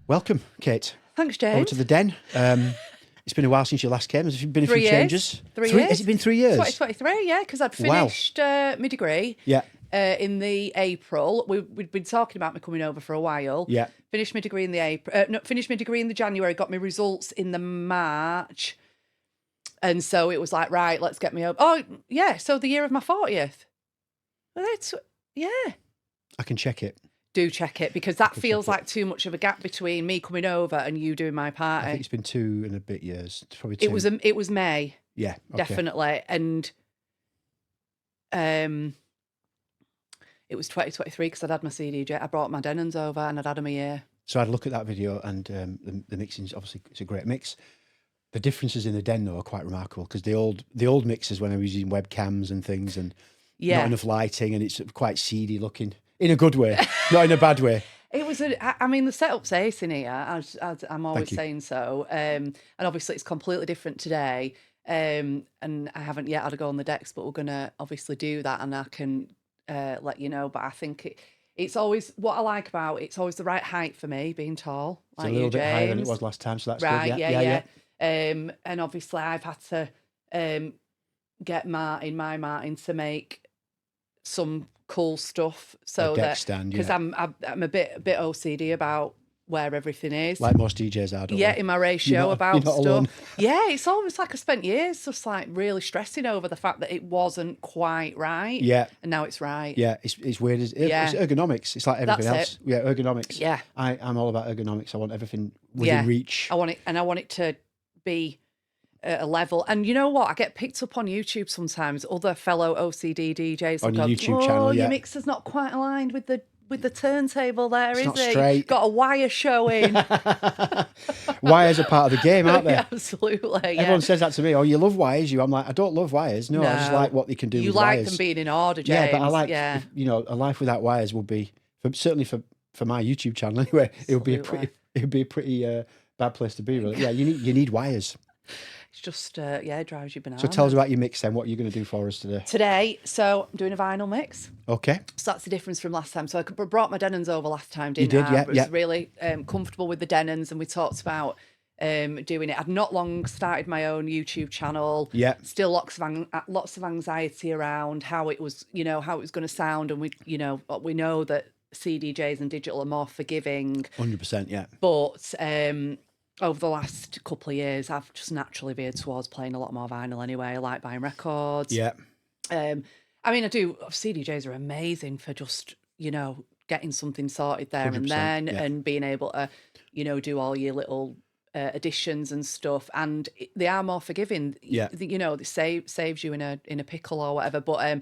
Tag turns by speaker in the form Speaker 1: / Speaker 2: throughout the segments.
Speaker 1: Welcome, Kate.
Speaker 2: Thanks, James.
Speaker 1: Over to the den. It's been a while since you last came. Has there been a
Speaker 2: 3
Speaker 1: few
Speaker 2: years.
Speaker 1: changes?
Speaker 2: 3 years.
Speaker 1: Has it been 3 years?
Speaker 2: 2023, yeah, because I'd finished my degree in the April. We'd been talking about me coming over for a while.
Speaker 1: Yeah.
Speaker 2: Finished my degree in the April. Finished my degree in the January, got my results in the March. And so it was like, right, let's get me over. Oh, yeah, so the year of my 40th. Well,
Speaker 1: I can check it.
Speaker 2: Do check it, because that feels like too much of a gap between me coming over and you doing my party.
Speaker 1: I think it's been 2 and a bit years. It's probably 2.
Speaker 2: It was May.
Speaker 1: Yeah, okay.
Speaker 2: Definitely. And it was 2023 because I'd had my CDJ. I brought my Denons over and I'd had them a year.
Speaker 1: So I'd look at that video, and the mixing's obviously, it's a great mix. The differences in the den though are quite remarkable, because the old mixers, when I was using webcams and things, and not enough lighting, and it's quite seedy looking in a good way, not in a bad way.
Speaker 2: It was I mean, the setup's ace in here, as I'm always saying so. And obviously it's completely different today. And I haven't yet had a go on the decks, but we're going to obviously do that, and I can let you know. But I think it's always, what I like about it's always the right height for me, being tall.
Speaker 1: It's a little bit higher than it was last time, so that's good.
Speaker 2: Yeah. And obviously I've had to get my Martin to make some cool stuff, so that because I'm a bit OCD about where everything is,
Speaker 1: like most DJs are.
Speaker 2: In my ratio about stuff.
Speaker 1: Alone.
Speaker 2: Yeah, it's almost like I spent years just like really stressing over the fact that it wasn't quite right.
Speaker 1: Yeah,
Speaker 2: and now it's right.
Speaker 1: Yeah, it's weird. It's ergonomics. It's like everything else. Yeah, ergonomics.
Speaker 2: Yeah,
Speaker 1: I'm all about ergonomics. I want everything within reach.
Speaker 2: I want it to be at a level. And you know what? I get picked up on YouTube sometimes. Other fellow OCD DJs
Speaker 1: on your YouTube
Speaker 2: channel.
Speaker 1: channel.
Speaker 2: Your mixer's not quite aligned with the turntable there,
Speaker 1: it's
Speaker 2: is
Speaker 1: not
Speaker 2: it?
Speaker 1: Straight.
Speaker 2: Got a wire showing.
Speaker 1: Wires are part of the game, aren't they?
Speaker 2: Yeah, absolutely. Yeah.
Speaker 1: Everyone says that to me. Oh, you love wires, you? I'm like, I don't love wires. No, I just like what they can do.
Speaker 2: You
Speaker 1: with
Speaker 2: like
Speaker 1: wires.
Speaker 2: them being in order, James.
Speaker 1: Yeah, but I like, a life without wires would be, certainly for my YouTube channel anyway. Absolutely. It would be a pretty bad place to be. Really. Yeah, you need wires.
Speaker 2: It's just, it drives you bananas.
Speaker 1: So tell us about your mix then. What are you going to do for us today?
Speaker 2: Today, so I'm doing a vinyl mix.
Speaker 1: Okay.
Speaker 2: So that's the difference from last time. So I brought my Denons over last time, didn't I?
Speaker 1: You did, yeah.
Speaker 2: I was really comfortable with the Denons, and we talked about doing it. I'd not long started my own YouTube channel.
Speaker 1: Yeah.
Speaker 2: Still lots of anxiety around how it was, how it was going to sound, and we know that CDJs and digital are more forgiving.
Speaker 1: 100%, yeah.
Speaker 2: But over the last couple of years, I've just naturally veered towards playing a lot more vinyl anyway. I like buying records.
Speaker 1: Yeah.
Speaker 2: I mean, I do. CDJs are amazing for just, getting something sorted there and then, and being able to, do all your little additions and stuff. And they are more forgiving.
Speaker 1: Yeah.
Speaker 2: It saves you in a pickle or whatever. But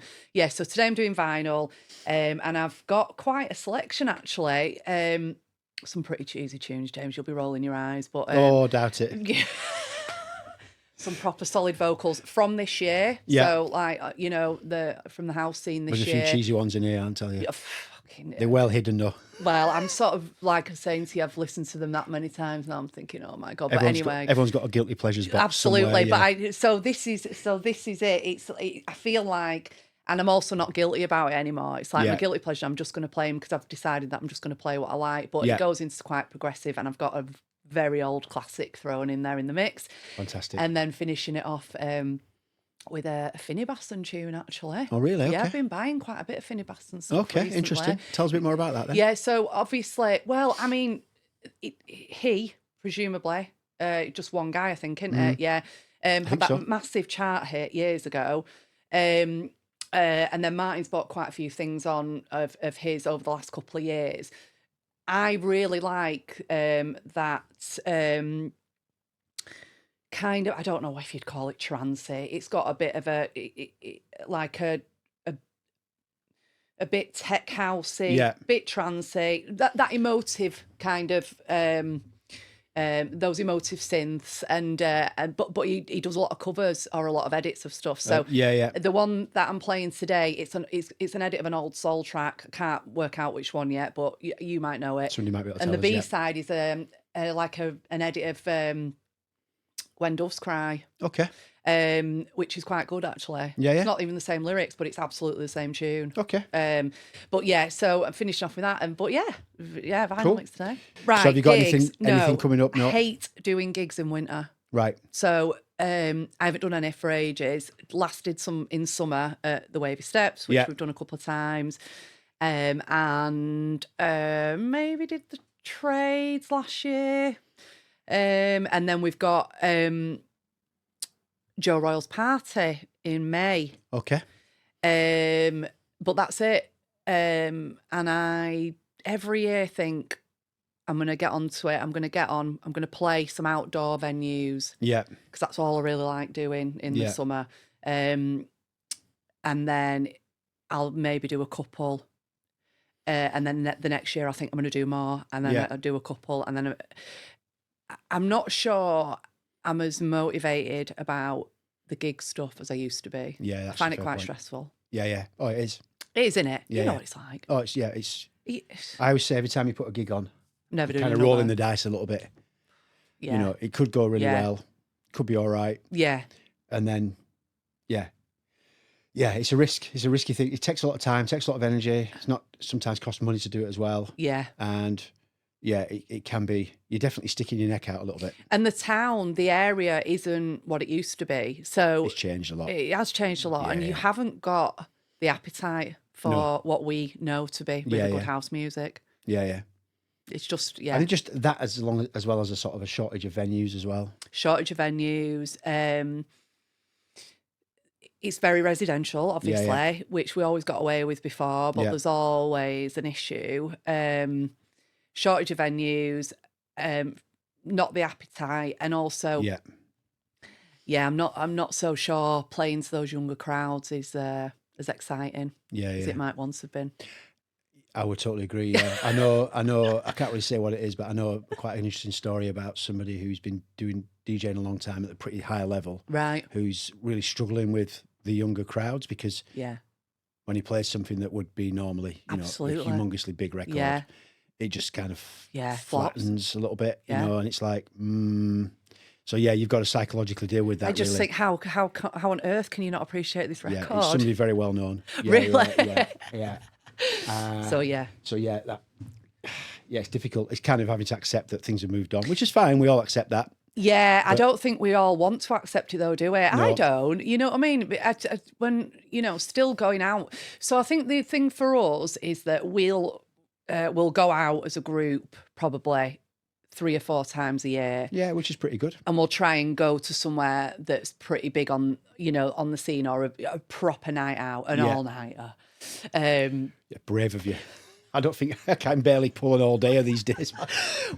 Speaker 2: so today I'm doing vinyl, and I've got quite a selection actually. Some pretty cheesy tunes, James. You'll be rolling your eyes, but
Speaker 1: doubt it.
Speaker 2: Some proper solid vocals from this year.
Speaker 1: Yeah.
Speaker 2: So like from the house scene this year.
Speaker 1: There's a few cheesy ones in here, I'll tell you. They're well hidden though.
Speaker 2: Well, I'm sort of like saying to you, I've listened to them that many times now. I'm thinking, oh my god.
Speaker 1: Everyone's got a guilty pleasures box.
Speaker 2: Absolutely,
Speaker 1: somewhere,
Speaker 2: but so this is it. I feel like. And I'm also not guilty about it anymore. It's like my guilty pleasure. I'm just going to play them because I've decided that I'm just going to play what I like. But it goes into quite progressive, and I've got a very old classic thrown in there in the mix.
Speaker 1: Fantastic.
Speaker 2: And then finishing it off with a Finny Basson tune, actually.
Speaker 1: Oh, really? Okay.
Speaker 2: Yeah, I've been buying quite a bit of Finny Basson stuff.
Speaker 1: Okay,
Speaker 2: recently.
Speaker 1: interesting. Tell us a bit more about that then.
Speaker 2: Yeah, so obviously, well, I mean, he presumably, just one guy, I think, isn't it? Yeah. Had that massive chart hit years ago. And then Martin's bought quite a few things of his over the last couple of years. I really like that kind of, I don't know if you'd call it trancey. It's got a bit of a bit tech housey, bit trancey, that emotive kind of those emotive synths, and but he does a lot of covers or a lot of edits of stuff. So the one that I'm playing today, it's an edit of an old soul track. I can't work out which one yet, but you might know it.
Speaker 1: Somebody might be able to
Speaker 2: and
Speaker 1: tell
Speaker 2: the
Speaker 1: us,
Speaker 2: B side is like an edit of When Doves Cry.
Speaker 1: Okay.
Speaker 2: Which is quite good actually.
Speaker 1: Yeah, yeah.
Speaker 2: It's not even the same lyrics, but it's absolutely the same tune.
Speaker 1: Okay.
Speaker 2: But yeah, so I'm finishing off with that. Vinyl
Speaker 1: Cool.
Speaker 2: mix today. Right.
Speaker 1: So have you got
Speaker 2: gigs?
Speaker 1: anything coming up? No.
Speaker 2: I hate doing gigs in winter.
Speaker 1: Right.
Speaker 2: So I haven't done any for ages. Last did some in summer at the Wavy Steps, which we've done a couple of times. And maybe did the Trades last year. And then we've got Joe Royal's party in May.
Speaker 1: Okay.
Speaker 2: But that's it. And I every year think I'm going to get onto it. I'm going to play some outdoor venues.
Speaker 1: Yeah.
Speaker 2: Because that's all I really like doing in the summer. And then I'll maybe do a couple. And then the next year I think I'm going to do more. And then I'll do a couple. And then I'm not sure I'm as motivated about the gig stuff as I used to be.
Speaker 1: Yeah, that's
Speaker 2: I find it quite stressful.
Speaker 1: Yeah, yeah. Oh, it is.
Speaker 2: It is, isn't it?
Speaker 1: Yeah,
Speaker 2: you know what it's like.
Speaker 1: Oh, it's. I always say every time you put a gig on,
Speaker 2: never do
Speaker 1: kind of rolling the dice a little bit.
Speaker 2: Yeah.
Speaker 1: You know, it could go really well, could be all right.
Speaker 2: Yeah.
Speaker 1: And then, yeah, it's a risk. It's a risky thing. It takes a lot of time, takes a lot of energy. It's not sometimes costs money to do it as well.
Speaker 2: Yeah.
Speaker 1: And yeah, it can be. You're definitely sticking your neck out a little bit.
Speaker 2: And the area isn't what it used to be. So
Speaker 1: it's changed a lot.
Speaker 2: It has changed a lot, and you haven't got the appetite for what we know to be really good house music.
Speaker 1: Yeah, yeah.
Speaker 2: It's just
Speaker 1: I think just that as well as a sort of a shortage of venues as well.
Speaker 2: Shortage of venues. It's very residential, obviously, which we always got away with before, but there's always an issue. Shortage of venues, not the appetite, and also, I'm not so sure playing to those younger crowds is as exciting as it might once have been.
Speaker 1: I would totally agree. Yeah, I know. I can't really say what it is, but I know quite an interesting story about somebody who's been doing DJing a long time at a pretty high level,
Speaker 2: right?
Speaker 1: Who's really struggling with the younger crowds because when he plays something that would be normally, you know, a humongously big record, it just kind of flattens a little bit, you know, and it's like, So you've got to psychologically deal with that.
Speaker 2: I just think how on earth can you not appreciate this record?
Speaker 1: Yeah, it's somebody very well known.
Speaker 2: Really?
Speaker 1: Yeah. It's difficult. It's kind of having to accept that things have moved on, which is fine. We all accept that.
Speaker 2: Yeah, I don't think we all want to accept it though, do we? No. I don't. You know what I mean? When, still going out. So I think the thing for us is that we'll go out as a group probably 3 or 4 times a year.
Speaker 1: Yeah, which is pretty good.
Speaker 2: And we'll try and go to somewhere that's pretty big on, on the scene, or a proper night out, an all-nighter.
Speaker 1: Brave of you. I don't think I can barely pull an all-dayer these days.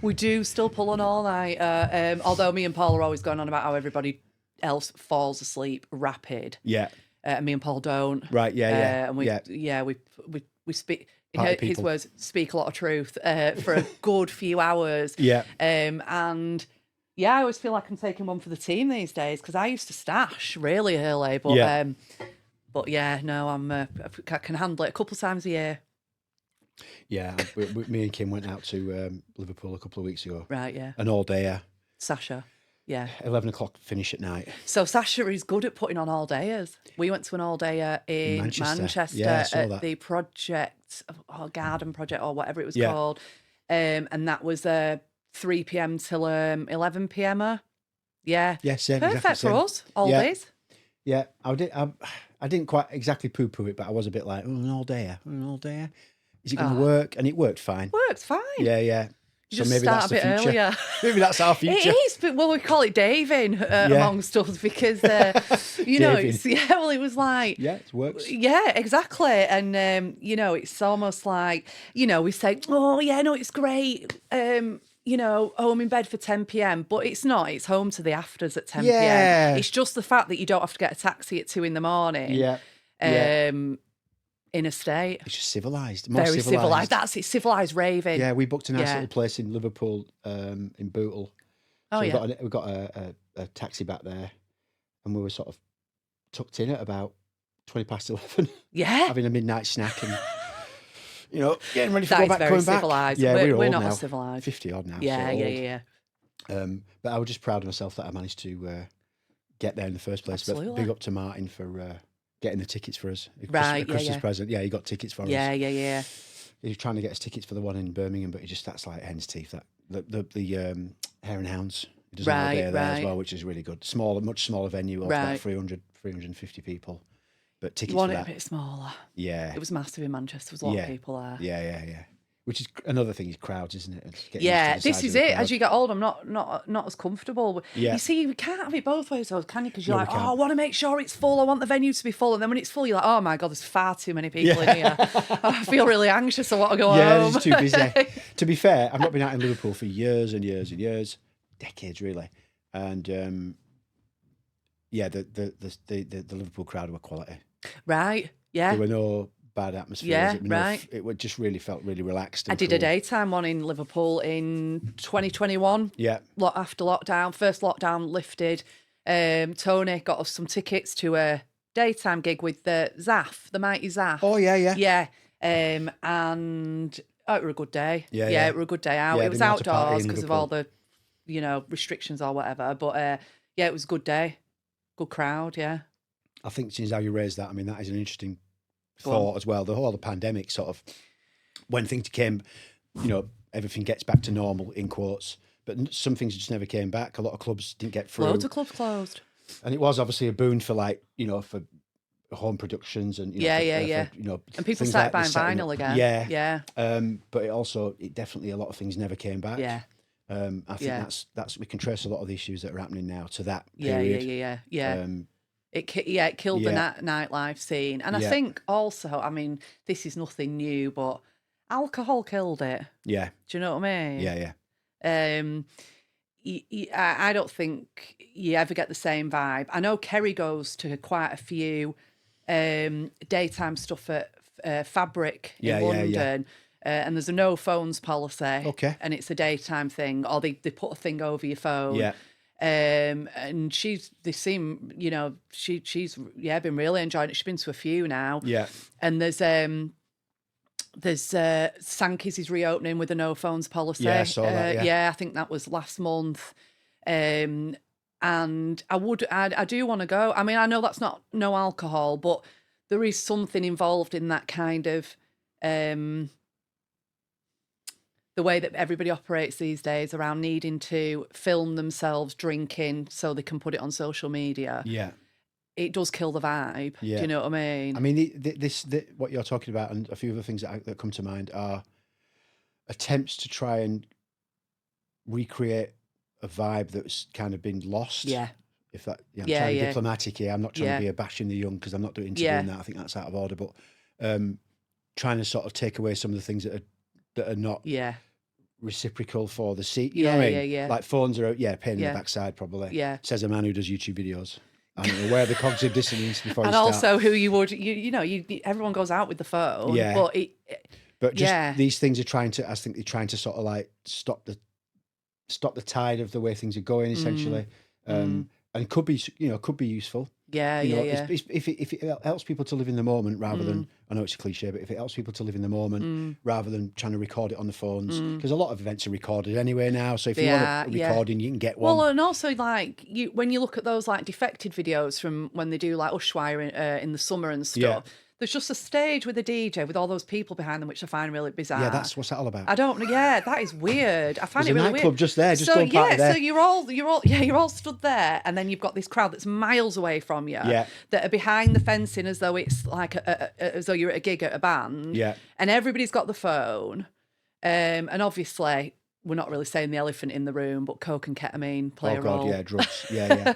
Speaker 2: We do still pull an all-nighter, although me and Paul are always going on about how everybody else falls asleep rapid.
Speaker 1: Yeah.
Speaker 2: And me and Paul don't.
Speaker 1: Right,
Speaker 2: And we speak... In his words, speak a lot of truth for a good few hours.
Speaker 1: Yeah.
Speaker 2: And I always feel like I'm taking one for the team these days because I used to stash really early, but I can handle it a couple of times a year.
Speaker 1: Yeah, me and Kim went out to Liverpool a couple of weeks ago.
Speaker 2: Right, yeah.
Speaker 1: An all-dayer.
Speaker 2: Sasha. Yeah.
Speaker 1: 11 o'clock finish at night.
Speaker 2: So Sasha is good at putting on all-dayers. We went to an all-dayer in Manchester at the project, or Garden Project, or whatever it was called. And that was 3 p.m. till 11 p.m. Yeah.
Speaker 1: Yeah, same.
Speaker 2: Perfect
Speaker 1: exactly
Speaker 2: for us, all days.
Speaker 1: Yeah, I didn't quite exactly poo-poo it, but I was a bit like, an all-dayer. Is it going to work? And it worked fine.
Speaker 2: Works fine.
Speaker 1: Yeah.
Speaker 2: So maybe that's the future. Earlier.
Speaker 1: Maybe that's our future.
Speaker 2: It is, but we call it daving amongst us because it was like
Speaker 1: it works.
Speaker 2: Yeah, exactly. And it's almost like we say, it's great. Home in bed for 10 p.m, but it's not. It's home to the afters at 10 p.m. It's just the fact that you don't have to get a taxi at 2 a.m. In a state.
Speaker 1: It's just civilised.
Speaker 2: Very civilised. That's it, civilised raving.
Speaker 1: Yeah, we booked a nice little place in Liverpool, in Bootle. So we got a taxi back there, and we were sort of tucked in at about 20 past 11.
Speaker 2: Yeah.
Speaker 1: Having a midnight snack and, getting ready for
Speaker 2: coming
Speaker 1: back.
Speaker 2: Civilised.
Speaker 1: Yeah,
Speaker 2: we're
Speaker 1: old
Speaker 2: not
Speaker 1: now.
Speaker 2: as civilised.
Speaker 1: 50 odd now.
Speaker 2: Yeah,
Speaker 1: so
Speaker 2: yeah.
Speaker 1: But I was just proud of myself that I managed to get there in the first place.
Speaker 2: Absolutely.
Speaker 1: But big up to Martin for getting the tickets for us.
Speaker 2: Right,
Speaker 1: A Christmas present. Yeah, he got tickets for us.
Speaker 2: Yeah.
Speaker 1: He was trying to get us tickets for the one in Birmingham, but that's like hen's teeth. That the Hare and Hounds. He does all day there as well, which is really good. Much smaller venue, about 350 people. But tickets
Speaker 2: You want
Speaker 1: for
Speaker 2: it
Speaker 1: that,
Speaker 2: a bit smaller.
Speaker 1: Yeah.
Speaker 2: It was massive in Manchester. There was a lot of people there.
Speaker 1: Yeah. Which is another thing is crowds, isn't it?
Speaker 2: This is it. As you get older, I'm not as comfortable.
Speaker 1: Yeah.
Speaker 2: You see, you can't have it both ways, though, can you? Because you're like, I want to make sure it's full. I want the venue to be full. And then when it's full, you're like, oh my God, there's far too many people in here. I feel really anxious. I want to go home.
Speaker 1: Yeah, it's too busy. To be fair, I've not been out in Liverpool for years and years and years, decades really. And the Liverpool crowd were quality.
Speaker 2: Right. Yeah.
Speaker 1: There were no bad atmosphere.
Speaker 2: Yeah, right.
Speaker 1: It just really felt really relaxed.
Speaker 2: I did a daytime one in Liverpool in 2021.
Speaker 1: Yeah.
Speaker 2: After lockdown, first lockdown lifted. Tony got us some tickets to a daytime gig with the Zaf, the mighty Zaf.
Speaker 1: Oh yeah.
Speaker 2: Yeah. And it was a good day.
Speaker 1: Yeah.
Speaker 2: It was a good day out.
Speaker 1: Yeah,
Speaker 2: it was outdoors because of all the, restrictions or whatever. But it was a good day. Good crowd, yeah.
Speaker 1: I think since how you raised that, I mean, that is an interesting thought as well. The whole pandemic sort of, when things came, everything gets back to normal in quotes, but some things just never came back. A lot of clubs didn't get through.
Speaker 2: Loads of clubs closed.
Speaker 1: And it was obviously a boon for for home productions and
Speaker 2: for, and people started buying vinyl again.
Speaker 1: Yeah. But it definitely, a lot of things never came back.
Speaker 2: Yeah.
Speaker 1: I think that's we can trace a lot of the issues that are happening now to that period.
Speaker 2: Yeah. It killed the nightlife scene. And I think also, I mean, this is nothing new, but alcohol killed it.
Speaker 1: Yeah.
Speaker 2: Do you know what I mean?
Speaker 1: Yeah.
Speaker 2: I don't think you ever get the same vibe. I know Kerry goes to quite a few daytime stuff at Fabric in London. And there's a no phones policy.
Speaker 1: Okay.
Speaker 2: And it's a daytime thing, or they put a thing over your phone.
Speaker 1: Yeah.
Speaker 2: And she's been really enjoying it. She's been to a few now.
Speaker 1: Yeah.
Speaker 2: And there's Sankey's is reopening with a no phones policy.
Speaker 1: Yeah, I saw that.
Speaker 2: I think that was last month. And I do want to go. I mean, I know that's not no alcohol, but there is something involved in that kind of the way that everybody operates these days around needing to film themselves drinking so they can put it on social media.
Speaker 1: Yeah.
Speaker 2: It does kill the vibe.
Speaker 1: Yeah.
Speaker 2: Do you know what I mean?
Speaker 1: I mean, what you're talking about, and a few other things that come to mind, are attempts to try and recreate a vibe that's kind of been lost.
Speaker 2: Yeah.
Speaker 1: If that, I'm trying to be diplomatic here. I'm not trying to be a bashing the young, because I'm not doing that. I think that's out of order. But trying to sort of take away some of the things that are not reciprocal for the seat. You know what I mean? Yeah. Like phones are pain in the backside probably. Yeah. Says a man who does YouTube videos. I don't know where the cognitive dissonance before
Speaker 2: and
Speaker 1: you start.
Speaker 2: Also who you would everyone goes out with the phone.
Speaker 1: Yeah.
Speaker 2: But
Speaker 1: these things are trying to sort of like stop the tide of the way things are going essentially. And could be useful. If it helps people to live in the moment rather than, I know it's a cliche, but if it helps people to live in the moment rather than trying to record it on the phones, because a lot of events are recorded anyway now. So if you want a recording, you can get one.
Speaker 2: Well, and also like when you look at those like defected videos from when they do like Ushwire in the summer and stuff. There's just a stage with a DJ with all those people behind them, which I find really bizarre.
Speaker 1: Yeah, what's that all about?
Speaker 2: I don't know. Yeah, that is weird. I find it really weird.
Speaker 1: There's a nightclub just there. Just go and party there.
Speaker 2: So you're all stood there, and then you've got this crowd that's miles away from you.
Speaker 1: Yeah.
Speaker 2: That are behind the fencing as though it's like as though you're at a gig at a band.
Speaker 1: Yeah.
Speaker 2: And everybody's got the phone, and obviously we're not really saying the elephant in the room, but coke and ketamine play a role.
Speaker 1: Oh God, yeah, drugs. Yeah.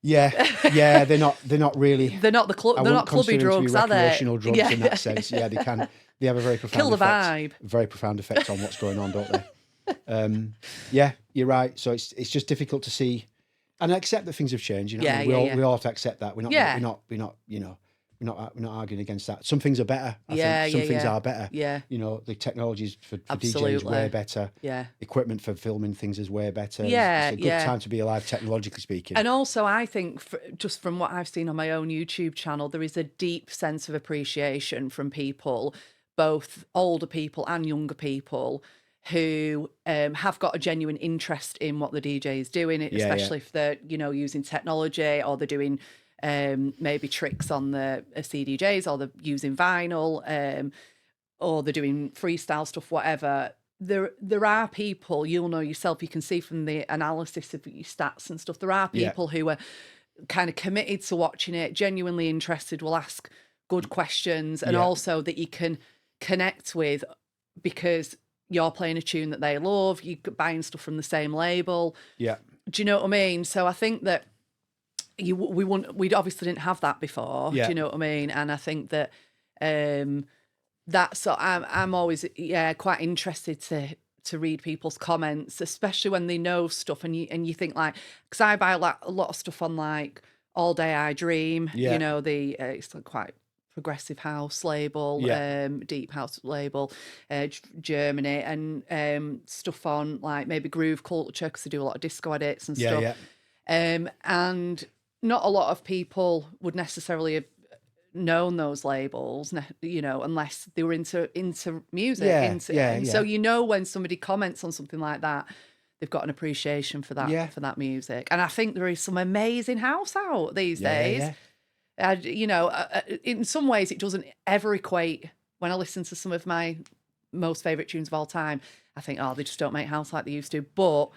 Speaker 1: Yeah, they're not really.
Speaker 2: They're not They're not clubby drugs, are they?
Speaker 1: Recreational drugs in that sense. Yeah, they can. They have a very profound
Speaker 2: kill the vibe.
Speaker 1: Very profound effect on what's going on, don't they? Yeah, you're right. So it's just difficult to see, and I accept that things have changed. We all have to accept that. We're not arguing against that. Some things are better. I think some things are better.
Speaker 2: Yeah.
Speaker 1: The technologies for DJs is way better.
Speaker 2: Yeah.
Speaker 1: Equipment for filming things is way better.
Speaker 2: Yeah.
Speaker 1: It's a good time to be alive, technologically speaking.
Speaker 2: And also, I think just from what I've seen on my own YouTube channel, there is a deep sense of appreciation from people, both older people and younger people, who have got a genuine interest in what the DJ is doing, especially if they're, using technology, or they're doing maybe tricks on the CDJs, or they're using vinyl, or they're doing freestyle stuff, whatever. There are people, you'll know yourself, you can see from the analysis of your stats and stuff, there are people who are kind of committed to watching it, genuinely interested, will ask good questions, and also that you can connect with because you're playing a tune that they love, you're buying stuff from the same label.
Speaker 1: Yeah.
Speaker 2: Do you know what I mean? So I think that we obviously didn't have that before.
Speaker 1: Yeah.
Speaker 2: Do you know what I mean? And I think that that's so I'm always quite interested to read people's comments, especially when they know stuff, and you think like, because I buy a lot of stuff on like All Day I Dream, the it's like quite progressive house label, deep house label, Germany, and stuff on like maybe Groove Culture, because they do a lot of disco edits and stuff. And not a lot of people would necessarily have known those labels, unless they were into music. So when somebody comments on something like that, they've got an appreciation for that music. And I think there is some amazing house out these days. In some ways, it doesn't ever equate. When I listen to some of my most favourite tunes of all time, I think, oh, they just don't make house like they used to. But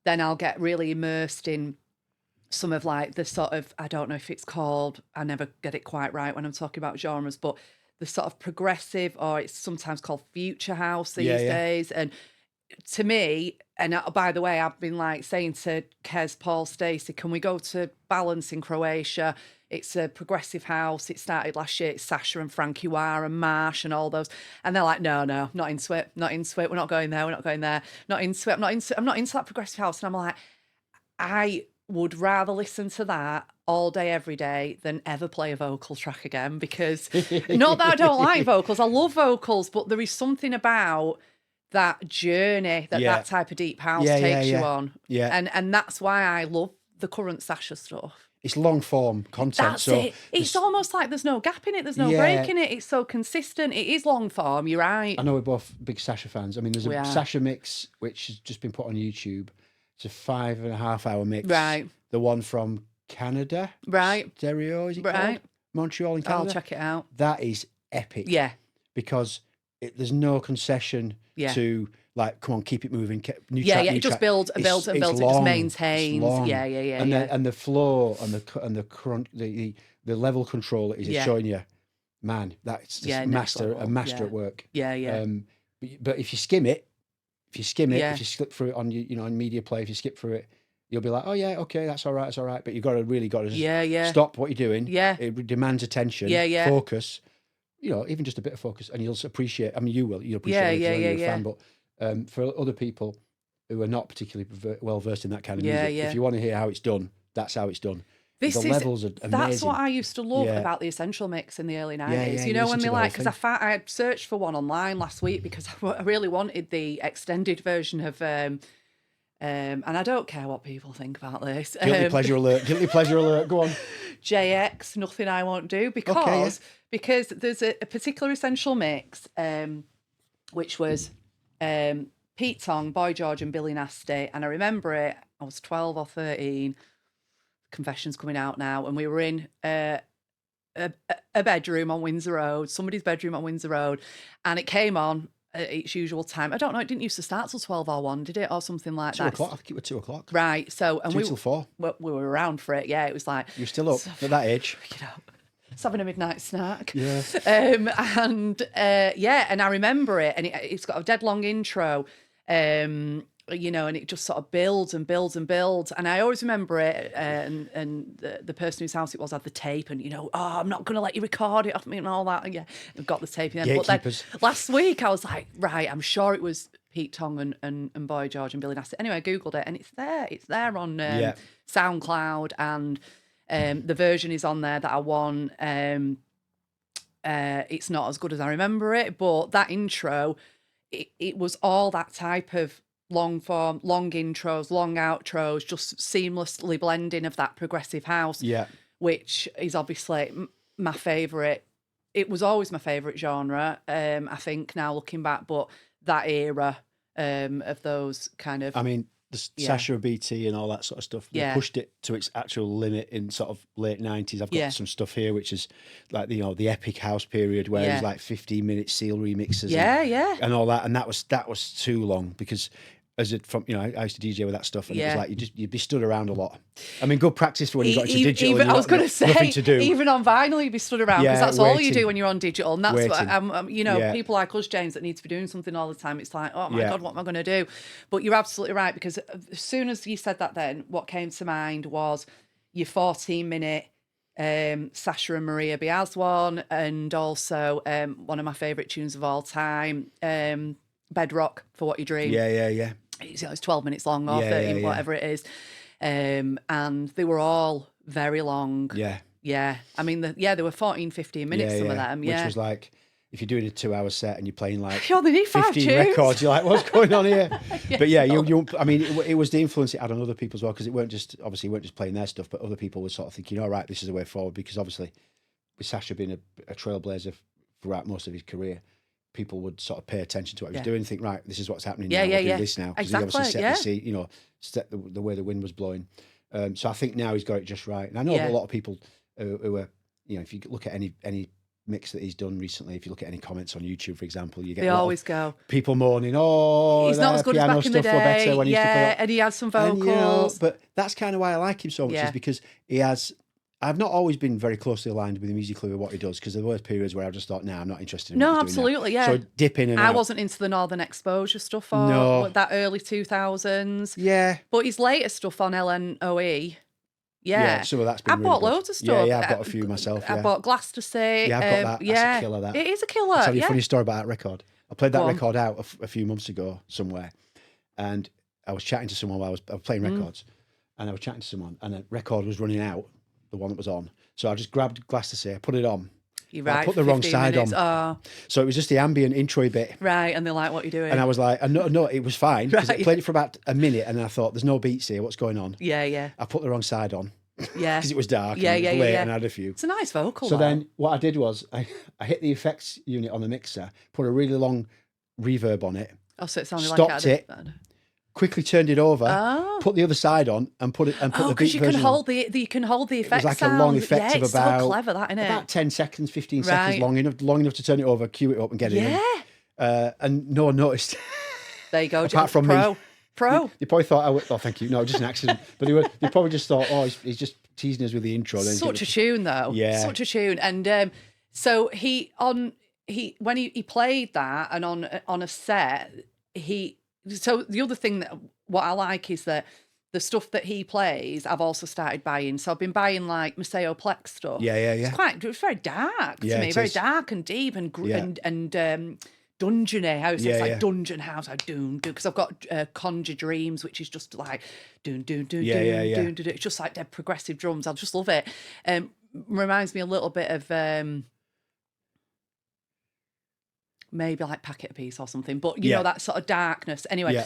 Speaker 2: then I'll get really immersed in some of like the sort of, I don't know if it's called, I never get it quite right when I'm talking about genres, but the sort of progressive, or it's sometimes called future house these days. And to me, and by the way, I've been like saying to Kez, Paul, Stacey, can we go to Balance in Croatia? It's a progressive house. It started last year. It's Sasha and Frankie Wah and Marsh and all those. And they're like, no, not into it. Not into it. We're not going there. We're not going there. Not into it. I'm not into that progressive house. And I'm like, I would rather listen to that all day, every day, than ever play a vocal track again. Because not that I don't like vocals. I love vocals. But there is something about that journey that type of deep house takes you on. Yeah. And that's why I love the current Sasha stuff.
Speaker 1: It's long form content.
Speaker 2: That's it. It's almost like there's no gap in it. There's no break in it. It's so consistent. It is long form. You're right.
Speaker 1: I know we're both big Sasha fans. I mean, there's a Sasha mix which has just been put on YouTube. It's a 5.5 hour mix.
Speaker 2: Right.
Speaker 1: The one from Canada.
Speaker 2: Right.
Speaker 1: Stereo, is it called? Montreal in Canada.
Speaker 2: I'll check it out.
Speaker 1: That is epic.
Speaker 2: Yeah.
Speaker 1: Because there's no concession to like, come on, keep it moving.
Speaker 2: It just builds and builds. It just maintains. Yeah.
Speaker 1: And the flow and the level control is showing you, man, that's just a master at work.
Speaker 2: Yeah.
Speaker 1: But if you skim it, if you skip through it on on media play, if you skip through it, you'll be like, oh yeah, okay, that's all right. But you've got to just stop what you're doing.
Speaker 2: Yeah.
Speaker 1: It demands attention.
Speaker 2: Yeah.
Speaker 1: Focus. Even just a bit of focus, and you'll appreciate. I mean, you'll appreciate it. You're a fan, but for other people who are not particularly well versed in that kind of music, if you want to hear how it's done, that's how it's done. The levels are amazing.
Speaker 2: That's what I used to love about the Essential Mix in the early 90s. When they because I searched for one online last week because I really wanted the extended version of. And I don't care what people think about this.
Speaker 1: Guilty pleasure alert. Go on.
Speaker 2: JX, Nothing I Won't Do, because there's a particular Essential Mix, which was Pete Tong, Boy George, and Billy Nasty, and I remember it. I was 12 or 13. Confessions coming out now, and we were in a bedroom on Windsor Road, somebody's bedroom on Windsor Road, and it came on at its usual time. I don't know, it didn't used to start till 12 or 1, did it? Or something like
Speaker 1: 2
Speaker 2: that.
Speaker 1: 2 o'clock, I think it was 2 o'clock.
Speaker 2: Right, so... And
Speaker 1: 2 till 4.
Speaker 2: We were around for it, it was like...
Speaker 1: You're still up at that age.
Speaker 2: Just having a midnight snack.
Speaker 1: Yeah.
Speaker 2: And I remember it, and it's got a dead long intro, and it just sort of builds and builds and builds. And I always remember it, and the person whose house it was had the tape, and I'm not going to let you record it off me and all that. And I've got the tape in. But then last week I was like, right, I'm sure it was Pete Tong and Boy George and Billy Nasty. Anyway, I Googled it, and it's there. It's there on SoundCloud, and the version is on there that I want. It's not as good as I remember it, but that intro, it was all that type of long form, long intros, long outros, just seamlessly blending of that progressive house, which is obviously my favourite. It was always my favourite genre, I think, now looking back, but that era of those kind of.
Speaker 1: I mean, Sasha BT and all that sort of stuff. They pushed it to its actual limit in sort of late 90s. I've got some stuff here which is like the epic house period where it was like 15-minute seal remixes and all that, and that was too long because I used to DJ with that stuff, and it was like you'd be stood around a lot. I mean, good practice for when you got into digital.
Speaker 2: Even, I was going to say,
Speaker 1: nothing to do.
Speaker 2: Even on vinyl, you'd be stood around because that's all you do when you're on digital. And that's what people like us, James, that need to be doing something all the time. It's like, oh my God, what am I going to do? But you're absolutely right, because as soon as you said that, then what came to mind was your 14-minute Sasha and Maria Biaz one, and also one of my favourite tunes of all time, Bedrock, For What You Dream.
Speaker 1: Yeah.
Speaker 2: It's 12 minutes long or 13, whatever it is. And they were all very long. Yeah. I mean, they were 14, 15 minutes, some of them.
Speaker 1: Which was like, if you're doing a 2-hour set and you're playing like
Speaker 2: they need
Speaker 1: 15
Speaker 2: tunes.
Speaker 1: records, you're like, what's going on here? But I mean, it was the influence it had on other people as well, because it weren't just playing their stuff, but other people were sort of thinking, all right, this is the way forward, because obviously with Sasha being a trailblazer throughout most of his career, people would sort of pay attention to what he was doing and think, right, this is what's happening now, we'll do this now. Because he obviously set the scene, set the way the wind was blowing. So I think now he's got it just right. And I know a lot of people who are, if you look at any mix that he's done recently, if you look at any comments on YouTube, for example, you get people moaning,
Speaker 2: he's not as good as back in the day.
Speaker 1: Better when he used to play
Speaker 2: and he has some vocals.
Speaker 1: But that's kind of why I like him so much, is because he has... I've not always been very closely aligned with him musically with what he does, because there were periods where I just thought, I'm not interested in what he's doing now.
Speaker 2: Yeah.
Speaker 1: So dip in and out.
Speaker 2: I wasn't into the Northern Exposure stuff or that early 2000s.
Speaker 1: Yeah.
Speaker 2: But his later stuff on LNOE,
Speaker 1: some of that's been
Speaker 2: I bought loads of stuff.
Speaker 1: Yeah, I've got a few myself.
Speaker 2: I bought Glastonbury.
Speaker 1: Yeah, I've got that. That's a killer, that.
Speaker 2: It is a killer.
Speaker 1: I'll tell you a funny story about that record. I played that record out a few months ago somewhere, and I was chatting to someone while I was playing records, and I was chatting to someone, and a record was running out, the one that was on. So I just grabbed Glastonbury, I put it on. I put the wrong side on.
Speaker 2: Oh.
Speaker 1: So it was just the ambient intro bit.
Speaker 2: Right, and they're like, what are you doing?
Speaker 1: And I was like, no, it was fine. Because I played it for about a minute, and then I thought, there's no beats here, what's going on?
Speaker 2: Yeah.
Speaker 1: I put the wrong side on.
Speaker 2: Yeah.
Speaker 1: Because it was dark and it was late and I had a few.
Speaker 2: It's a nice vocal.
Speaker 1: So then what I did was, I hit the effects unit on the mixer, put a really long reverb on it.
Speaker 2: Oh, so it sounded
Speaker 1: stopped it. Quickly turned it over, put the other side on, and put the beat version on.
Speaker 2: Because you can hold the effects.
Speaker 1: It was like a long effect of about
Speaker 2: so clever, that, isn't it?
Speaker 1: About 10 seconds, 15 seconds long enough to turn it over, cue it up, and get it in. And no one noticed.
Speaker 2: There you go.
Speaker 1: Apart from me.
Speaker 2: Pro.
Speaker 1: They probably thought I would. Oh, thank you. No, just an accident. But they probably just thought, he's just teasing us with the intro.
Speaker 2: Such a tune, though.
Speaker 1: Yeah.
Speaker 2: Such a tune. And so when he played that, and on a set, so the other thing what I like is that the stuff that he plays, I've also started buying. So I've been buying like Maceo Plex stuff.
Speaker 1: Yeah.
Speaker 2: It's very dark to me, very dark and deep and dungeony. How it's like dungeon house, because I've got Conjure Dreams, which is just like doon. It's just like dead progressive drums. I just love it. Reminds me a little bit of maybe like Packet a Piece or something, but you know, that sort of darkness. Anyway,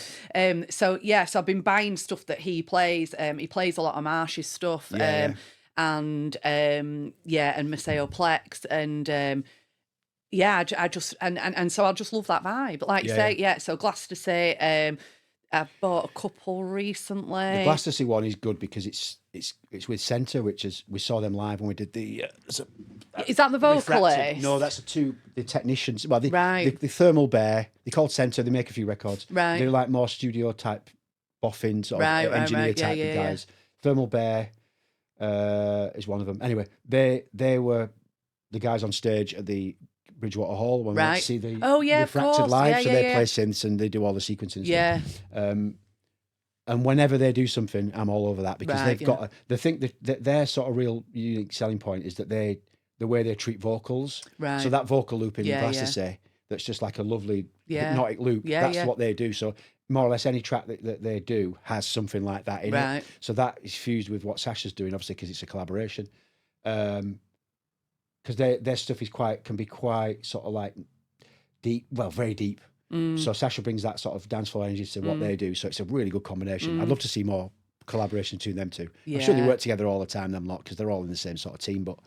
Speaker 2: so I've been buying stuff that he plays. He plays a lot of Marsh's stuff, and Maceo Plex, and I just and so I just love that vibe, like you say. So Glastonbury, I bought a couple recently.
Speaker 1: The Glastonbury one is good because it's with Centre, which is, we saw them live when we did the.
Speaker 2: Is that the vocalist?
Speaker 1: No, that's the technicians. Well, the Thermal Bear. They're called Centre. They make a few records.
Speaker 2: Right.
Speaker 1: They're like more studio type boffins or engineer type of guys. Thermal Bear is one of them. Anyway, they were the guys on stage at the Bridgewater Hall when we went to see the Refracted live. So they play synths and they do all the sequencing.
Speaker 2: Yeah.
Speaker 1: And whenever they do something, I'm all over that, because they've got the thing that their sort of real unique selling point is that the way they treat vocals.
Speaker 2: Right.
Speaker 1: So that vocal loop in Glastonbury, that's just like a lovely hypnotic loop. That's what they do. So more or less any track that they do has something like that in it. So that is fused with what Sasha's doing, obviously, because it's a collaboration. Because their stuff can be quite sort of like deep, well, very deep. So Sasha brings that sort of dance floor energy to what they do. So it's a really good combination. I'd love to see more collaboration between them two. I'm sure they work together all the time, them lot, because they're all in the same sort of team. But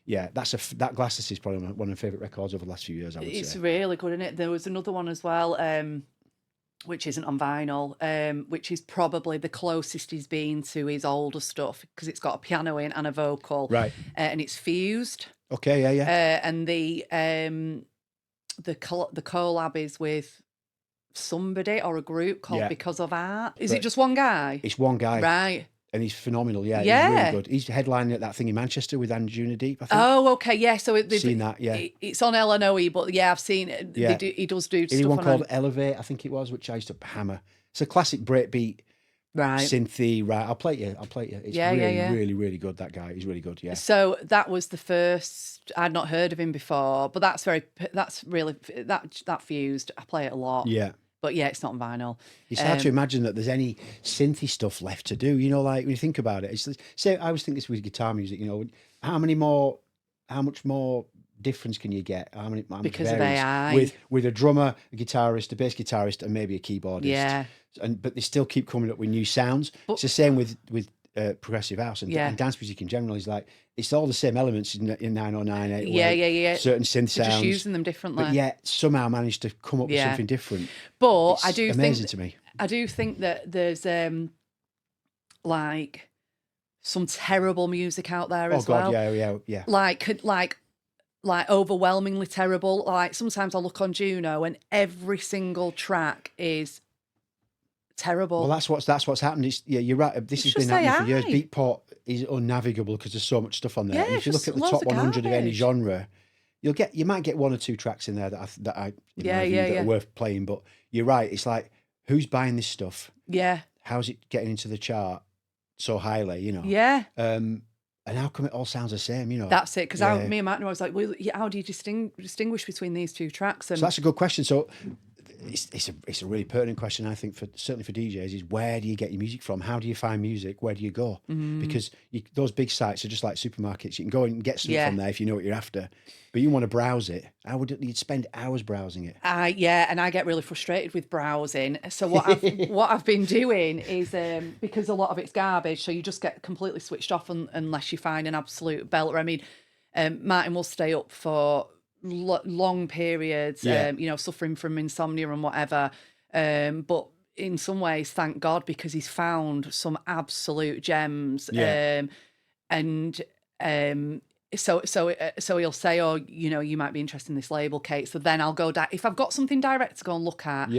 Speaker 1: yeah, that Glasses is probably one of my favourite records over the last few years, I would say.
Speaker 2: It's really good, isn't it? There was another one as well. which isn't on vinyl, which is probably the closest he's been to his older stuff because it's got a piano in and a vocal,
Speaker 1: right?
Speaker 2: And it's fused.
Speaker 1: Okay, yeah.
Speaker 2: And the collab is with somebody or a group called Because of Art. Is it just one guy?
Speaker 1: It's one guy,
Speaker 2: right?
Speaker 1: And he's phenomenal. Yeah, he's really good. He's headlining at that thing in Manchester with Anjuna Deep, I think.
Speaker 2: Oh, okay, yeah. So
Speaker 1: seen that, yeah.
Speaker 2: It's on LNOE, but yeah, I've seen it.
Speaker 1: Yeah.
Speaker 2: He does do stuff.
Speaker 1: Anyone called Elevate, I think it was, which I used to hammer. It's a classic breakbeat, synthy. Right, I'll play it. It's really, really good. That guy, he's really good. Yeah.
Speaker 2: So that was the first. I'd not heard of him before, but that fused. I play it a lot.
Speaker 1: Yeah.
Speaker 2: But yeah, it's not on vinyl.
Speaker 1: It's hard to imagine that there's any synthy stuff left to do. You know, like when you think about it, it's say I always think this with guitar music. You know, how much more difference can you get? How much
Speaker 2: because of AI
Speaker 1: with a drummer, a guitarist, a bass guitarist, and maybe a keyboardist.
Speaker 2: Yeah.
Speaker 1: But they still keep coming up with new sounds. It's the same with progressive house and dance music in general. Is like it's all the same elements in 909.
Speaker 2: Yeah.
Speaker 1: Certain synth sounds,
Speaker 2: just using them differently.
Speaker 1: But yet somehow managed to come up with something different.
Speaker 2: But
Speaker 1: it's amazing to me.
Speaker 2: I do think that there's like some terrible music out there as well.
Speaker 1: Yeah.
Speaker 2: Like overwhelmingly terrible. Like sometimes I look on Juno and every single track is terrible.
Speaker 1: Well, that's what's happened. You're right. This has been happening for years. Beatport is unnavigable because there's so much stuff on there.
Speaker 2: Yeah,
Speaker 1: and if you look at the top 100 of any genre, you might get one or two tracks in there that are worth playing. But you're right. It's like, who's buying this stuff?
Speaker 2: Yeah.
Speaker 1: How's it getting into the chart so highly? You know.
Speaker 2: Yeah.
Speaker 1: And how come it all sounds the same? You know.
Speaker 2: That's it. Because me and Matt, I was like, well, how do you distinguish between these two tracks? And
Speaker 1: so that's a good question. So. It's a really pertinent question, I think, certainly for DJs, is where do you get your music from? How do you find music? Where do you go? Because those big sites are just like supermarkets. You can go and get something from there if you know what you're after, but you want to browse it. You'd spend hours browsing it.
Speaker 2: And I get really frustrated with browsing. So what I've been doing is because a lot of it's garbage, so you just get completely switched off unless you find an absolute belter. I mean, Martin will stay up for long periods, suffering from insomnia and whatever. But in some ways, thank God, because he's found some absolute gems. So he'll say, oh, you might be interested in this label, Kate. So then I'll go if I've got something direct to go and look at,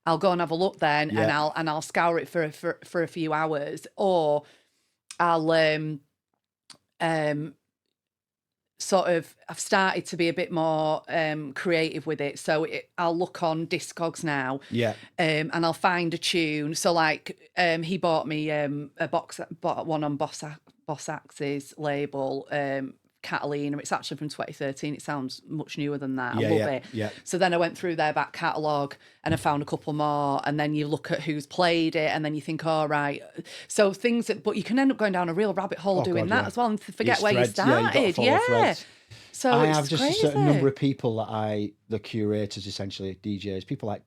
Speaker 2: I'll go and have a look then, and I'll scour it for a few hours, or I'll I've started to be a bit more creative with it. So I'll look on Discogs now, and I'll find a tune. So like he bought me bought one on Boss Axe's label, Catalina. It's actually from 2013. It sounds much newer than that. I love it.
Speaker 1: Yeah.
Speaker 2: So then I went through their back catalogue and I found a couple more, and then you look at who's played it, and then you think, all right. So but you can end up going down a real rabbit hole doing that as well, and forget where you started. So
Speaker 1: I have just crazy. A certain number of people the curators, essentially DJs, people like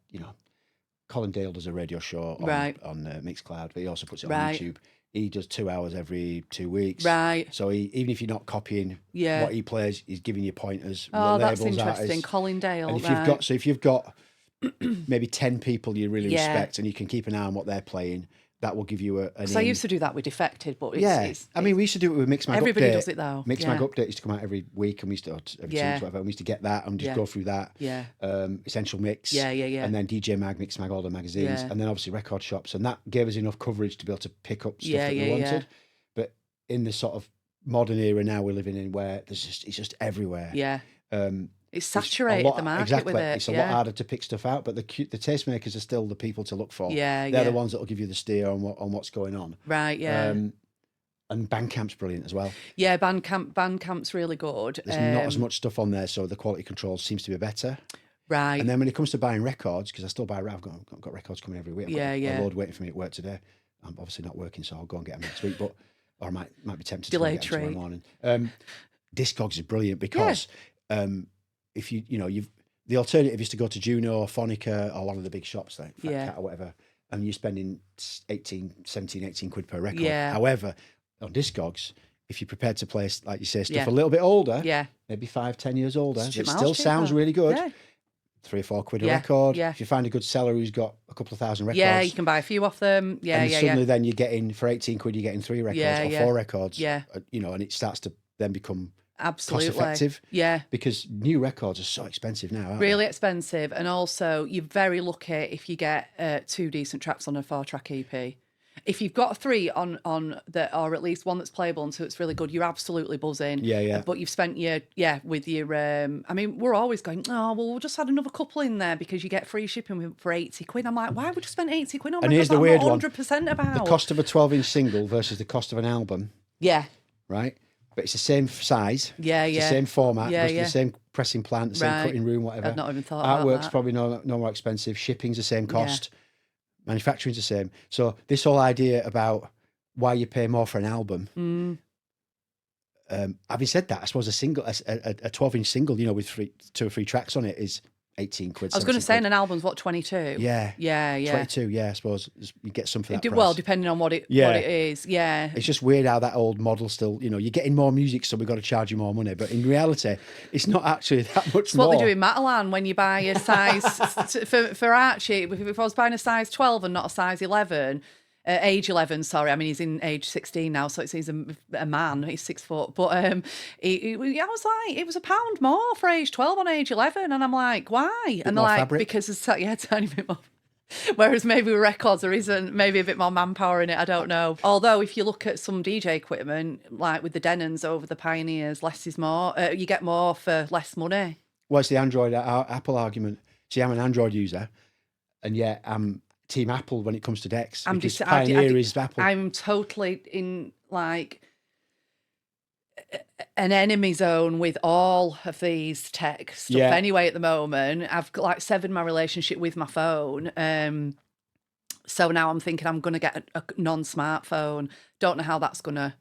Speaker 1: Colin Dale does a radio show on Mixcloud, but he also puts it on YouTube. He does 2 hours every 2 weeks.
Speaker 2: Right.
Speaker 1: So even if you're not copying what he plays, he's giving you pointers.
Speaker 2: Oh, that's
Speaker 1: labels,
Speaker 2: interesting.
Speaker 1: Artists.
Speaker 2: Colin Dale.
Speaker 1: And if you've got maybe 10 people you really respect, and you can keep an eye on what they're playing, that will give you
Speaker 2: I used to do that with Defected, but
Speaker 1: I mean, we used to do it with Mix Mag
Speaker 2: everybody
Speaker 1: Update.
Speaker 2: does it though.
Speaker 1: Mix Mag Update used to come out every week, and we used to every 2 weeks, whatever. And we used to get that and just go through that.
Speaker 2: Yeah.
Speaker 1: Essential Mix.
Speaker 2: Yeah.
Speaker 1: And then DJ Mag, Mix Mag, all the magazines, and then obviously record shops, and that gave us enough coverage to be able to pick up stuff that we wanted. But in the sort of modern era now we're living in, where it's just everywhere.
Speaker 2: Yeah. It's saturated the market with it.
Speaker 1: It's a lot harder to pick stuff out, but the tastemakers are still the people to look for.
Speaker 2: Yeah,
Speaker 1: They're the ones that will give you the steer on what's going on.
Speaker 2: Right, yeah.
Speaker 1: And Bandcamp's brilliant as well.
Speaker 2: Yeah, Bandcamp's really good.
Speaker 1: There's not as much stuff on there, so the quality control seems to be better.
Speaker 2: Right.
Speaker 1: And then when it comes to buying records, because I still buy, I've got records coming every week. I've got a load waiting for me at work today. I'm obviously not working, so I'll go and get them next week, or I might be tempted to get them tomorrow morning. Discogs is brilliant because if the alternative is to go to Juno or Phonica or one of the big shops like Fat Cat or whatever, and you're spending 18 quid per record. However, on Discogs, if you're prepared to play, like you say, stuff a little bit older, maybe 5-10 years older, it still sounds really good. 3 or 4 quid a record.
Speaker 2: Yeah.
Speaker 1: If you find a good seller who's got a couple of thousand records.
Speaker 2: Yeah, you can buy a few off them. Yeah,
Speaker 1: and
Speaker 2: yeah,
Speaker 1: suddenly then you're getting, for 18 quid, you're getting 3 records or 4 records.
Speaker 2: Yeah.
Speaker 1: You know, and it starts to then become
Speaker 2: absolutely
Speaker 1: cost effective.
Speaker 2: Yeah.
Speaker 1: Because new records are so expensive now, aren't
Speaker 2: really
Speaker 1: they?
Speaker 2: expensive. And also, you're very lucky if you get 2 decent tracks on a 4-track EP. If you've got 3 on that, or at least one that's playable and so it's really good, you're absolutely buzzing.
Speaker 1: Yeah.
Speaker 2: But you've spent with your I mean, we're always going, oh well, we'll just add another couple in there because you get free shipping for 80 quid. I'm like, why would you spend 80 quid on?
Speaker 1: And here's the weird one:
Speaker 2: 100% about
Speaker 1: the cost of a 12-inch single versus the cost of an album.
Speaker 2: Yeah.
Speaker 1: Right. But it's the same size.
Speaker 2: Yeah,
Speaker 1: it's the same format. The same pressing plant, the same
Speaker 2: right.
Speaker 1: cutting room, whatever.
Speaker 2: I've not even thought about
Speaker 1: Artwork's
Speaker 2: that.
Speaker 1: probably no more expensive. Shipping's the same cost. Manufacturing's the same. So this whole idea about why you pay more for an album. Having said that, I suppose a 12-inch single, you know, with 2 or 3 tracks on it is 18 quid.
Speaker 2: I was going to say, and an album's what, 22?
Speaker 1: Yeah. 22, I suppose. You get some for that price.
Speaker 2: Well, depending on what it is, It's
Speaker 1: just weird how that old model still, you know, you're getting more music, so we've got to charge you more money. But in reality, it's not actually that much
Speaker 2: it's
Speaker 1: more.
Speaker 2: What they do in Matalan when you buy a size, for Archie, if I was buying a size 12 and not a size 11, age 11, sorry. I mean, he's in age 16 now, so he's a man. He's 6 foot. But I was like, it was £1 more for age 12 on age 11. And I'm like, why? And they're like,
Speaker 1: fabric.
Speaker 2: because it's a tiny bit more. Whereas maybe with records, there isn't maybe a bit more manpower in it. I don't know. Although if you look at some DJ equipment, like with the Denons over the Pioneers, less is more. You get more for less money.
Speaker 1: Well, it's the Android Apple argument. See, I'm an Android user, and yet I'm Team Apple when it comes to decks. Pioneer is Apple.
Speaker 2: I'm totally in like an enemy zone with all of these tech stuff anyway at the moment. I've got like severed my relationship with my phone. So now I'm thinking I'm going to get a non-smartphone. Don't know how that's going to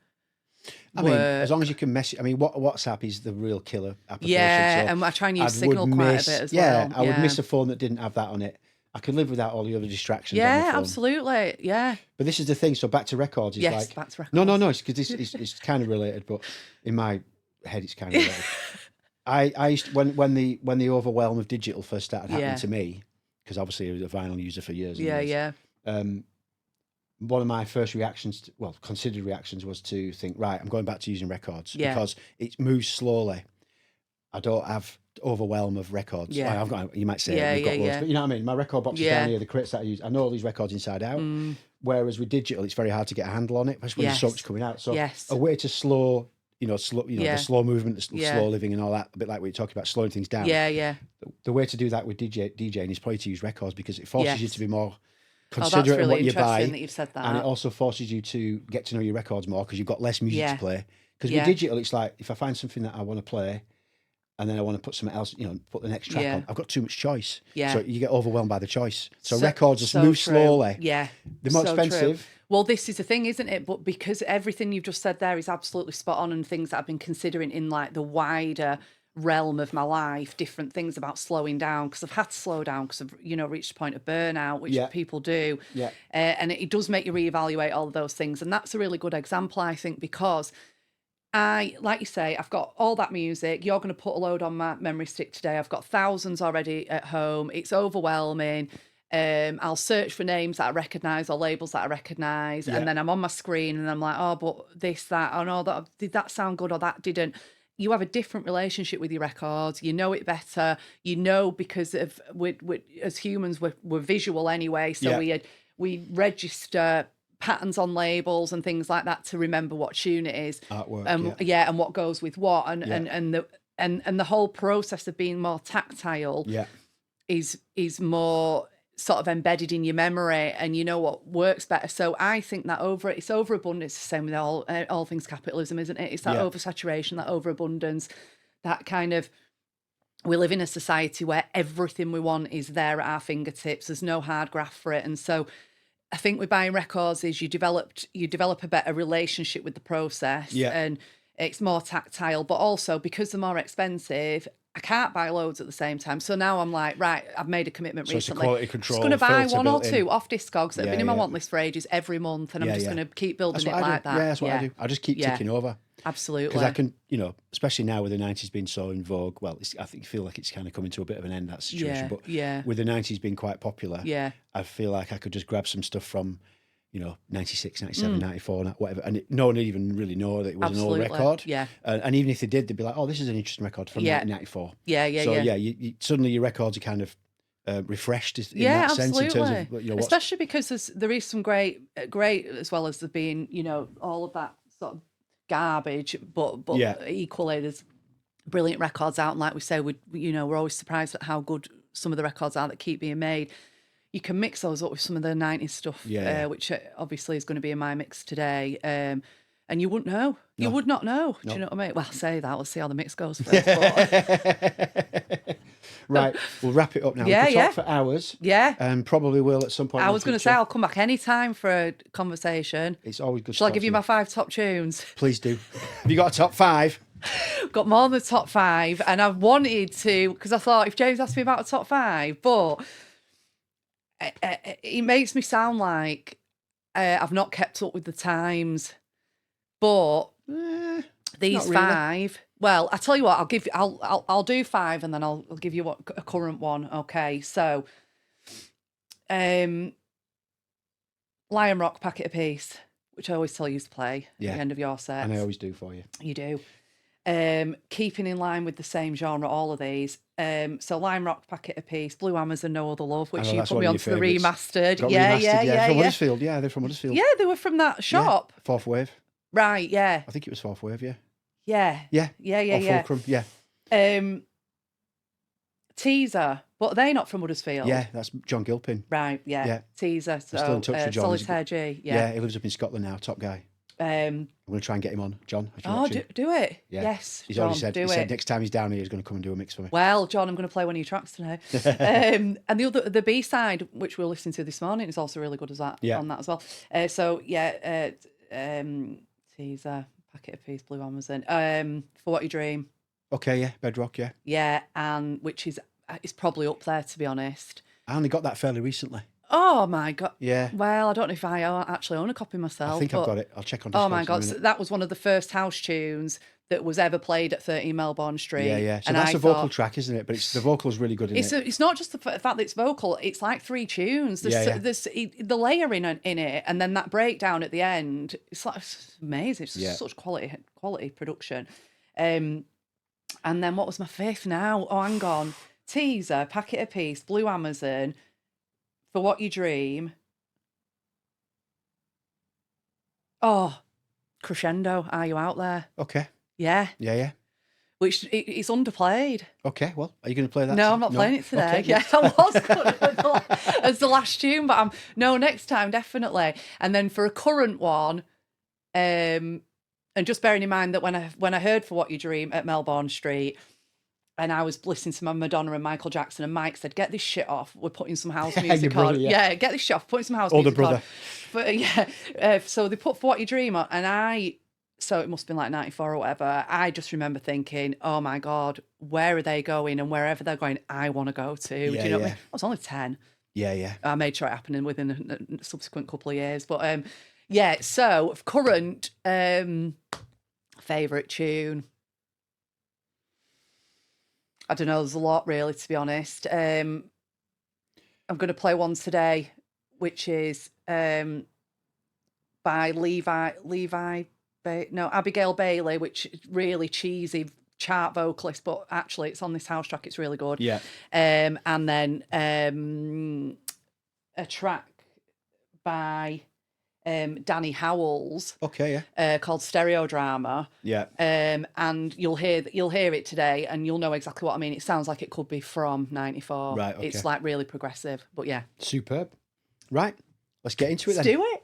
Speaker 2: work.
Speaker 1: mean, as long as you can message. I mean, WhatsApp is the real killer application.
Speaker 2: Yeah,
Speaker 1: so
Speaker 2: and I try and use Signal quite a bit as well.
Speaker 1: Yeah, I would miss a phone that didn't have that on it. I could live without all the other distractions.
Speaker 2: Yeah,
Speaker 1: on the phone.
Speaker 2: But
Speaker 1: this is the thing. So back to records. Is
Speaker 2: yes,
Speaker 1: like,
Speaker 2: back to records.
Speaker 1: No, it's because it's kind of related, but in my head, it's kind of related. I used to, when the overwhelm of digital first started happening to me, because obviously I was a vinyl user for years. One of my first reactions, considered reactions, was to think, right, I'm going back to using records because it moves slowly. I don't have overwhelm of records.
Speaker 2: Yeah.
Speaker 1: I've got, you might say, we've got loads, but you know what I mean? My record box is down here, the crates that I use. I know all these records inside out. Whereas with digital, it's very hard to get a handle on it, especially when there's so much coming out. So a way to slow, the slow movement, the slow living and all that, a bit like what you're talking about, slowing things down. The way to do that with DJing is probably to use records because it forces you to be more considerate of what you buy.
Speaker 2: That you've said that.
Speaker 1: And it also forces you to get to know your records more because you've got less music to play. Because with digital, it's like, if I find something that I want to play, and then I want to put something else, put the next track on. I've got too much choice. So you get overwhelmed by the choice. So records just move slowly.
Speaker 2: Yeah.
Speaker 1: They're more expensive.
Speaker 2: True. Well, this is the thing, isn't it? But because everything you've just said there is absolutely spot on and things that I've been considering in like the wider realm of my life, different things about slowing down because I've had to slow down because I've, reached a point of burnout, which people do. Yeah. And it does make you reevaluate all of those things. And that's a really good example, I think, because like you say, I've got all that music. You're going to put a load on my memory stick today. I've got thousands already at home. It's overwhelming. I'll search for names that I recognise or labels that I recognise. And then I'm on my screen and I'm like, oh, but this, that, oh no, did that sound good or that didn't? You have a different relationship with your records. You know it better. Because of as humans, we're visual anyway. So we register patterns on labels and things like that to remember what tune it is,
Speaker 1: artwork,
Speaker 2: and what goes with what, and the whole process of being more tactile, is more sort of embedded in your memory, and you know what works better. So I think that it's overabundance. It's the same with all things capitalism, isn't it? It's that oversaturation, that overabundance, that kind of. We live in a society where everything we want is there at our fingertips. There's no hard graft for it, and so. I think with buying records is you develop a better relationship with the process and it's more tactile, but also because they're more expensive, I can't buy loads at the same time. So now I'm like, right, I've made a commitment recently.
Speaker 1: It's a quality control.
Speaker 2: I'm just going to buy one or two off Discogs that have been in my want list for ages every month, and I'm just going to keep building it like that.
Speaker 1: Yeah, that's what I do. I just keep ticking over.
Speaker 2: Absolutely.
Speaker 1: Because I can, especially now with the 90s being so in vogue, well, I feel like it's kind of coming to a bit of an end, that situation. But with the 90s being quite popular, I feel like I could just grab some stuff from, 96, 97, 94, whatever. And no one would even really know that it was an old record.
Speaker 2: Yeah.
Speaker 1: And even if they did, they'd be like, oh, this is an interesting record from 1994.
Speaker 2: So,
Speaker 1: you, suddenly your records are kind of refreshed in that sense in terms of,
Speaker 2: especially because there is some great, as well as there being, all of that sort of garbage, but equally there's brilliant records out. And like we say, we're always surprised at how good some of the records are that keep being made. You can mix those up with some of the 90s stuff, which obviously is going to be in my mix today. And you wouldn't know. You would not know. Do you know what I mean? Well, say that. We'll see how the mix goes first.
Speaker 1: Right. We'll wrap it up now. We could talk for hours.
Speaker 2: Yeah.
Speaker 1: And probably will at some point.
Speaker 2: I was going to say, I'll come back any time for a conversation.
Speaker 1: It's always good.
Speaker 2: Shall I give you my 5 top tunes?
Speaker 1: Please do. Have you got a top 5?
Speaker 2: Got more than the top 5. And I wanted to, because I thought if James asked me about a top 5, but it makes me sound like I've not kept up with the times. But these 5, well, I tell you what, I'll do 5 and then I'll give you a current one. Okay, so Lion Rock, Packet of Peace, which I always tell you to play at the end of your set.
Speaker 1: And I always do for you.
Speaker 2: You do. Keeping in line with the same genre, all of these. So Lion Rock, Packet of Peace, Blue Amazon, No Other Love, which you put me on to the remastered.
Speaker 1: From Huddersfield. Yeah, they're from Huddersfield.
Speaker 2: Yeah, they were from that shop.
Speaker 1: Fourth Wave.
Speaker 2: Right, yeah.
Speaker 1: I think it was Fourth Wave, yeah.
Speaker 2: Yeah.
Speaker 1: Fulcrum, yeah.
Speaker 2: Teaser, but they're not from Huddersfield.
Speaker 1: Yeah, that's John Gilpin.
Speaker 2: Right, yeah. Teaser. So,
Speaker 1: I'm still in touch with John.
Speaker 2: Solitaire G,
Speaker 1: Yeah, he lives up in Scotland now, top guy. I'm going to try and get him on, John.
Speaker 2: Do it.
Speaker 1: Yeah.
Speaker 2: Yes,
Speaker 1: He's
Speaker 2: John,
Speaker 1: already said, next time he's down here, he's going to come and do a mix for me.
Speaker 2: Well, John, I'm going to play one of your tracks today. And the B-side, which we're listening to this morning, is also really good as that on that as well. Teaser, Packet of Peace, Blue Amazon. For What You Dream.
Speaker 1: Okay, yeah, Bedrock, yeah.
Speaker 2: Yeah, and which is probably up there, to be honest.
Speaker 1: I only got that fairly recently.
Speaker 2: Oh my God.
Speaker 1: Yeah.
Speaker 2: Well, I don't know if I actually own a copy myself.
Speaker 1: I think I've got it. I'll check on Discogs.
Speaker 2: Oh my God. So that was one of the first house tunes that was ever played at 13 Melbourne Street.
Speaker 1: Yeah. So that's a vocal track, isn't it? But the vocal's really good in it.
Speaker 2: It's not just the fact that it's vocal, it's like 3 tunes. There's the layering in it, and then that breakdown at the end. It's amazing. It's such quality production. And then what was my 5th now? Oh, hang on. Teaser, Packet of Peace, Blue Amazon, For What You Dream. Oh, Crescendo, Are You Out There?
Speaker 1: Okay.
Speaker 2: Yeah.
Speaker 1: Yeah.
Speaker 2: Which it's underplayed.
Speaker 1: Okay, well, are you going to play that?
Speaker 2: No, I'm not playing it today.
Speaker 1: Okay,
Speaker 2: yeah, I was good as the last tune, but next time, definitely. And then for a current one, and just bearing in mind that when I heard For What You Dream at Melbourne Street, and I was listening to my Madonna and Michael Jackson, and Mike said, "Get this shit off. We're putting some house music on." Yeah, get this shit off. Putting some house music on. Older brother. But so they put For What You Dream on, and so it must have been like 94 or whatever. I just remember thinking, "Oh my God, where are they going? And wherever they're going, I want to go to." Do you know what I mean? I was only 10.
Speaker 1: Yeah.
Speaker 2: I made sure it happened within a subsequent couple of years, but So current favourite tune. I don't know, there's a lot really, to be honest. I'm going to play one today, which is by Abigail Bailey, which is really cheesy chart vocalist, but actually it's on this house track, it's really good.
Speaker 1: Yeah.
Speaker 2: And then a track by Danny Howells.
Speaker 1: Okay, yeah.
Speaker 2: Called Stereo Drama.
Speaker 1: Yeah.
Speaker 2: And you'll hear it today, and you'll know exactly what I mean. It sounds like it could be from 94.
Speaker 1: Right, okay.
Speaker 2: It's like really progressive, but yeah.
Speaker 1: Superb. Right, let's get into it then.
Speaker 2: Let's do it.